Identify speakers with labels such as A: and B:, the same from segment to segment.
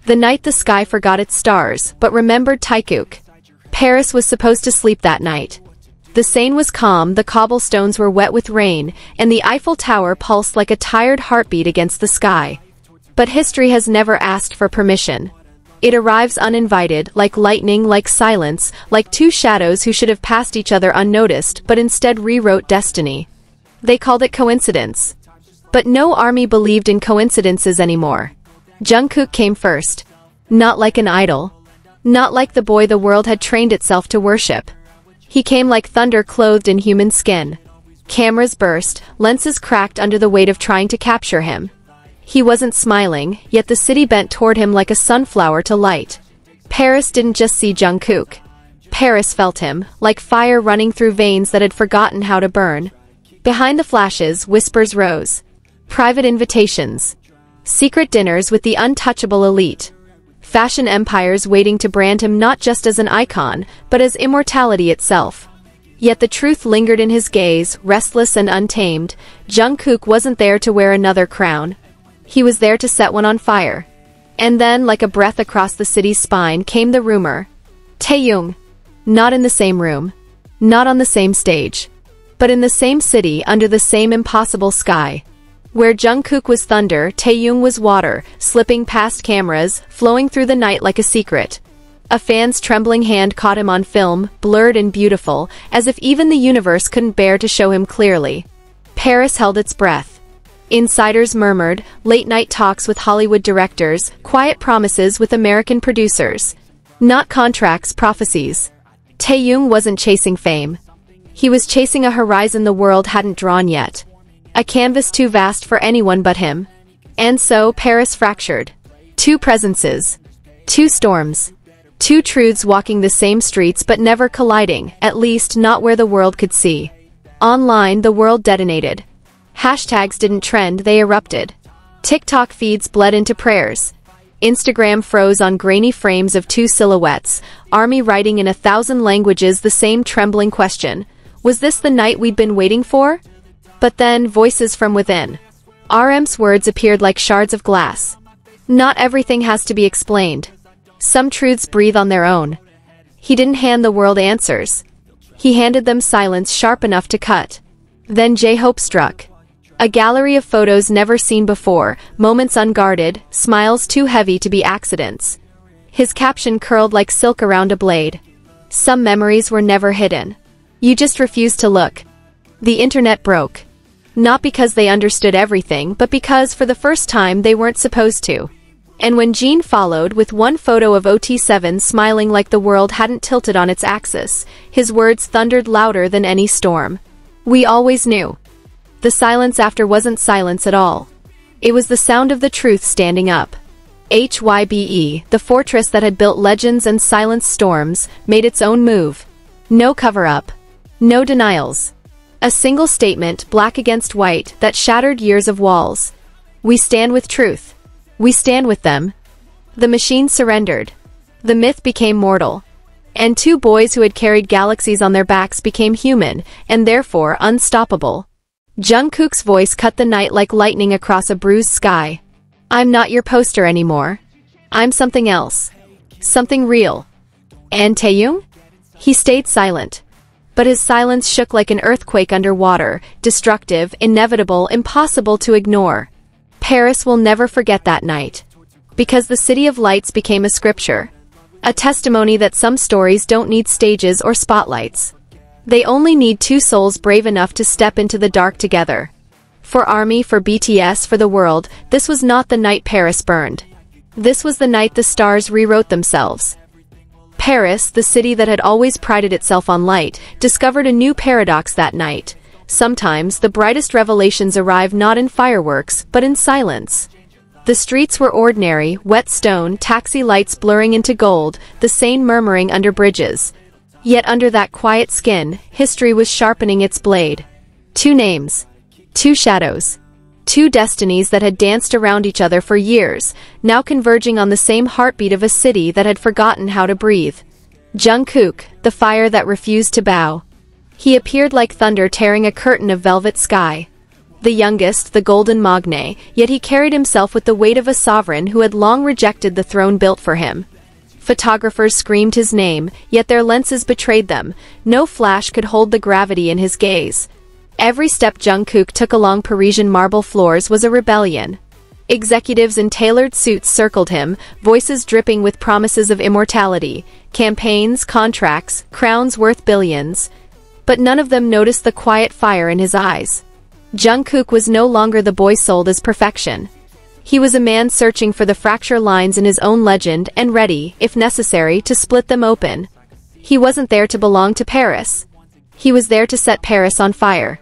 A: The night the sky forgot its stars, but remembered Taekook. Paris was supposed to sleep that night. The Seine was calm, the cobblestones were wet with rain, and the Eiffel Tower pulsed like a tired heartbeat against the sky. But history has never asked for permission. It arrives uninvited, like lightning, like silence, like two shadows who should have passed each other unnoticed but instead rewrote destiny. They called it coincidence. But no army believed in coincidences anymore. Jungkook came first. Not like an idol. Not like the boy the world had trained itself to worship. He came like thunder clothed in human skin. Cameras burst, lenses cracked under the weight of trying to capture him. He wasn't smiling, yet the city bent toward him like a sunflower to light. Paris didn't just see Jungkook. Paris felt him, like fire running through veins that had forgotten how to burn. Behind the flashes, whispers rose. Private invitations. Secret dinners with the untouchable elite. Fashion empires waiting to brand him not just as an icon, but as immortality itself. Yet the truth lingered in his gaze, restless and untamed. Jungkook wasn't there to wear another crown. He was there to set one on fire. And then, like a breath across the city's spine, came the rumor. Taehyung. Not in the same room. Not on the same stage. But in the same city, under the same impossible sky. Where Jungkook was thunder, Taehyung was water, slipping past cameras, flowing through the night like a secret. A fan's trembling hand caught him on film, blurred and beautiful, as if even the universe couldn't bear to show him clearly. Paris held its breath. Insiders murmured, late-night talks with Hollywood directors, quiet promises with American producers. Not contracts, prophecies. Taehyung wasn't chasing fame. He was chasing a horizon the world hadn't drawn yet. A canvas too vast for anyone but him. And so Paris fractured. Two presences. Two storms. Two truths walking the same streets but never colliding, at least not where the world could see. Online, the world detonated. Hashtags didn't trend, they erupted. TikTok feeds bled into prayers. Instagram froze on grainy frames of two silhouettes, army writing in 1,000 languages the same trembling question. Was this the night we'd been waiting for? But then, voices from within. RM's words appeared like shards of glass. Not everything has to be explained. Some truths breathe on their own. He didn't hand the world answers. He handed them silence sharp enough to cut. Then J-Hope struck. A gallery of photos never seen before, moments unguarded, smiles too heavy to be accidents. His caption curled like silk around a blade. Some memories were never hidden. You just refused to look. The internet broke. Not because they understood everything, but because for the first time they weren't supposed to. And when Jean followed with one photo of OT7 smiling like the world hadn't tilted on its axis, his words thundered louder than any storm. We always knew. The silence after wasn't silence at all. It was the sound of the truth standing up. HYBE, the fortress that had built legends and silenced storms, made its own move. No cover-up. No denials. A single statement, black against white, that shattered years of walls. We stand with truth. We stand with them. The machine surrendered. The myth became mortal. And two boys who had carried galaxies on their backs became human, and therefore unstoppable. Jungkook's voice cut the night like lightning across a bruised sky. I'm not your poster anymore. I'm something else. Something real. And Taehyung? He stayed silent. But his silence shook like an earthquake underwater, destructive, inevitable, impossible to ignore. Paris will never forget that night. Because the City of Lights became a scripture. A testimony that some stories don't need stages or spotlights. They only need two souls brave enough to step into the dark together. For ARMY, for BTS, for the world, this was not the night Paris burned. This was the night the stars rewrote themselves. Paris, the city that had always prided itself on light, discovered a new paradox that night. Sometimes, the brightest revelations arrive not in fireworks, but in silence. The streets were ordinary, wet stone, taxi lights blurring into gold, the Seine murmuring under bridges. Yet under that quiet skin, history was sharpening its blade. Two names. Two shadows. Two destinies that had danced around each other for years, now converging on the same heartbeat of a city that had forgotten how to breathe. Jungkook, the fire that refused to bow. He appeared like thunder tearing a curtain of velvet sky. The youngest, the golden magne, yet he carried himself with the weight of a sovereign who had long rejected the throne built for him. Photographers screamed his name, yet their lenses betrayed them. No flash could hold the gravity in his gaze. Every step Jungkook took along Parisian marble floors was a rebellion. Executives in tailored suits circled him, voices dripping with promises of immortality, campaigns, contracts, crowns worth billions. But none of them noticed the quiet fire in his eyes. Jungkook was no longer the boy sold as perfection. He was a man searching for the fracture lines in his own legend and ready, if necessary, to split them open. He wasn't there to belong to Paris. He was there to set Paris on fire.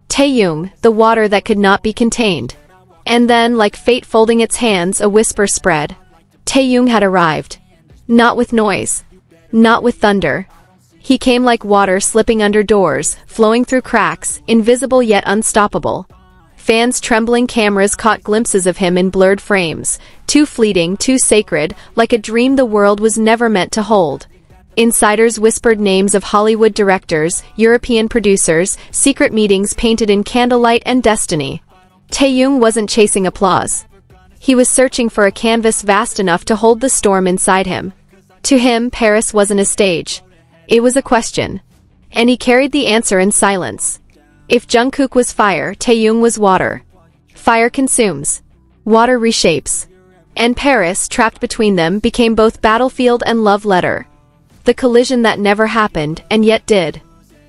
A: Taehyung, the water that could not be contained. And then, like fate folding its hands, a whisper spread. Taehyung had arrived. Not with noise. Not with thunder. He came like water slipping under doors, flowing through cracks, invisible yet unstoppable. Fans' trembling cameras caught glimpses of him in blurred frames, too fleeting, too sacred, like a dream the world was never meant to hold. Insiders whispered names of Hollywood directors, European producers, secret meetings painted in candlelight and destiny. Taehyung wasn't chasing applause. He was searching for a canvas vast enough to hold the storm inside him. To him, Paris wasn't a stage. It was a question. And he carried the answer in silence. If Jungkook was fire, Taehyung was water. Fire consumes. Water reshapes. And Paris, trapped between them, became both battlefield and love letter. The collision that never happened, and yet did.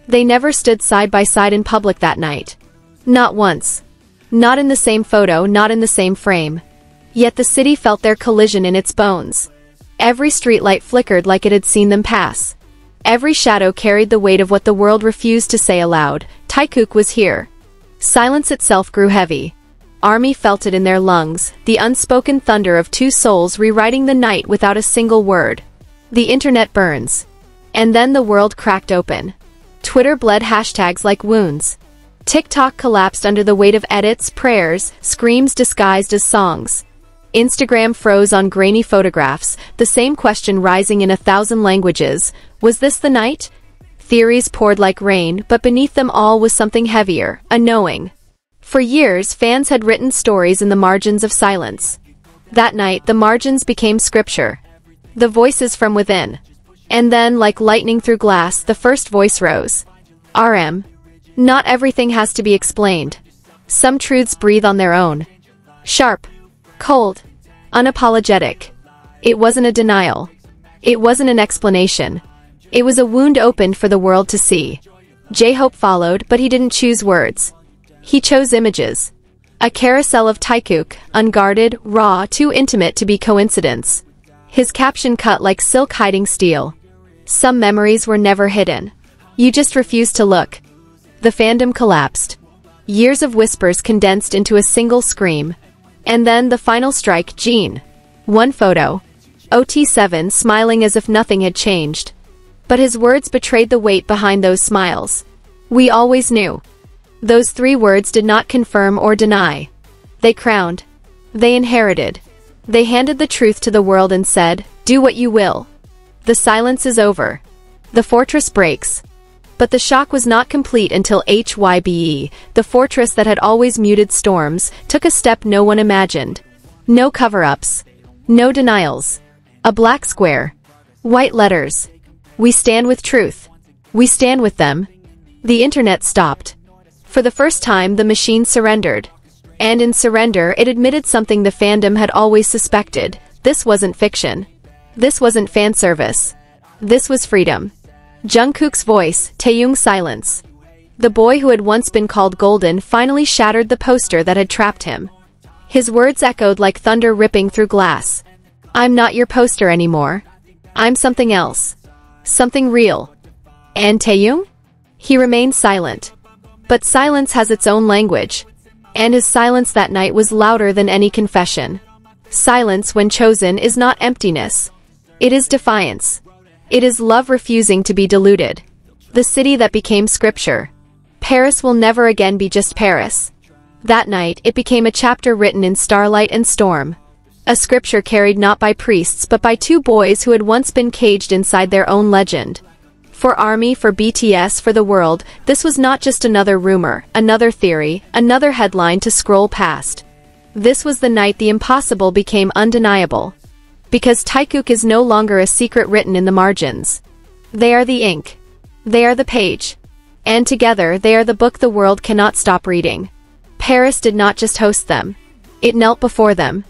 A: They never stood side by side in public that night. Not once. Not in the same photo, not in the same frame. Yet the city felt their collision in its bones. Every streetlight flickered like it had seen them pass. Every shadow carried the weight of what the world refused to say aloud. Taekook was here. Silence itself grew heavy. Army felt it in their lungs, the unspoken thunder of two souls rewriting the night without a single word. The internet burns. And then the world cracked open. Twitter bled hashtags like wounds. TikTok collapsed under the weight of edits, prayers, screams disguised as songs. Instagram froze on grainy photographs, the same question rising in 1,000 languages. Was this the night? Theories poured like rain, but beneath them all was something heavier, a knowing. For years, fans had written stories in the margins of silence. That night, the margins became scripture. The voices from within. And then, like lightning through glass, the first voice rose. RM. Not everything has to be explained. Some truths breathe on their own. Sharp. Cold. Unapologetic. It wasn't a denial. It wasn't an explanation. It was a wound opened for the world to see. J-Hope followed, but he didn't choose words. He chose images. A carousel of Taekook, unguarded, raw, too intimate to be coincidence. His caption cut like silk hiding steel. Some memories were never hidden. You just refused to look. The fandom collapsed. Years of whispers condensed into a single scream. And then the final strike, Jean. One photo. OT7 smiling as if nothing had changed. But his words betrayed the weight behind those smiles. We always knew. Those 3 words did not confirm or deny. They crowned. They inherited. They handed the truth to the world and said, do what you will. The silence is over. The fortress breaks. But the shock was not complete until HYBE, the fortress that had always muted storms, took a step no one imagined. No cover-ups. No denials. A black square. White letters. We stand with truth. We stand with them. The internet stopped. For the first time, the machine surrendered. And in surrender, it admitted something the fandom had always suspected. This wasn't fiction. This wasn't fan service. This was freedom. Jungkook's voice, Taehyung's silence. The boy who had once been called golden finally shattered the poster that had trapped him. His words echoed like thunder ripping through glass. I'm not your poster anymore. I'm something else. Something real. And Taehyung? He remained silent. But silence has its own language. And his silence that night was louder than any confession. Silence, when chosen, is not emptiness. It is defiance. It is love refusing to be diluted. The city that became scripture. Paris will never again be just Paris. That night, it became a chapter written in starlight and storm. A scripture carried not by priests but by 2 boys who had once been caged inside their own legend. For ARMY, for BTS, for the world, this was not just another rumor, another theory, another headline to scroll past. This was the night the impossible became undeniable. Because Taekook is no longer a secret written in the margins. They are the ink. They are the page. And together they are the book the world cannot stop reading. Paris did not just host them. It knelt before them.